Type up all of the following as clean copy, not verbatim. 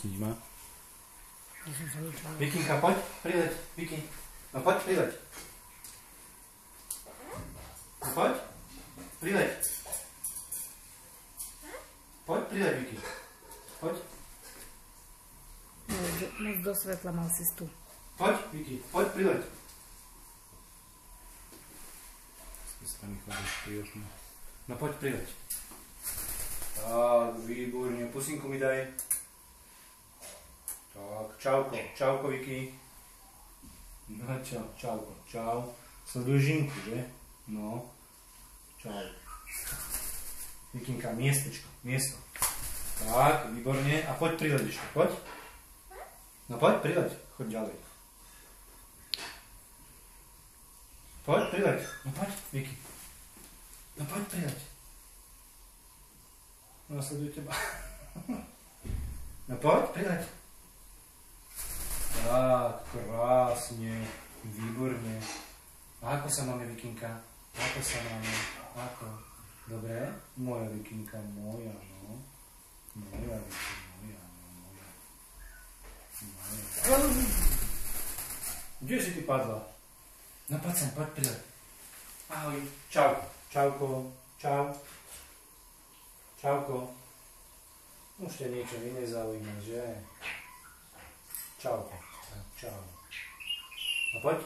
sníma. Ja som sa vyčala. Vikinka, poď, prileď, Viki. No poď, prileď. No poď, prileď. Poď, prileď, Viki. Poď. Moc do svetla mal si tu. Poď, Viki, poď, prileď. Sa mi chodíš pri okne. No poď, prileď. Tak, výborne. Pusinku mi daj. Tak, čauko, čauko, Viki. No čau, čauko, čau. Sleduj žinku, že? No. Čau. Vikinka, miestečko, miesto. Tak, výborne. A poď, prileď ešte, poď. No poď, prileď, choď ďalej. Poď, prileď. No poď, Viki. No poď, prileď. Nasleduj teba. No poď, prileď. Tak, krásne, výborne. A ako sa máme, Vikinka? Ako sa máme? Ako? Dobre? Moja Vikinka, moja, no. Moja Vikinka, moja, no, moja. Moja. Kde si ty padla? No poď sem, poď prileď. Ahoj. Čauko. Čauko. Čau. Čauko. Už ťa niečo iné zaujíma, že? Čauko. Čau. A poď.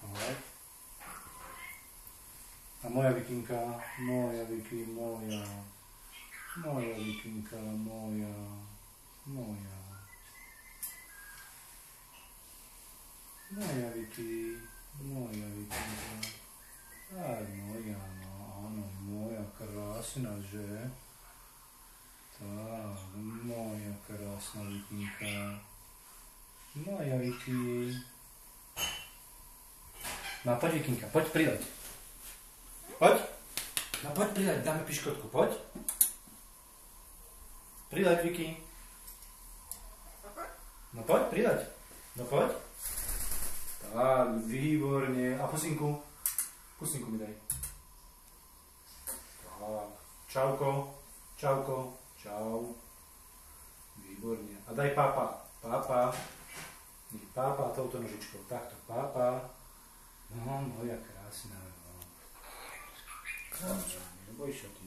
Ahoj. A moja Vikinka, moja Viki, moja. Moja Vikinka, moja. Moja. Moja Viki, moja Vikinka. Aj moja, no áno, moja krásna, že? Tak, moja krásna Vikinka. Moja Viki. No poď, Vikinka, poď, prileď. Poď. No poď, prileď, dáme piškotku, poď. Prileď, Viki. No poď, prileď. No poď. Tak, výborne. A pusinku? Pusinku mi daj. Tak, čauko, čauko, čau. Výborne. A daj pápa. Pápa. Pápa touto nožičkou. Takto, pápa. No, moja krásna. No. Neboj sa ty.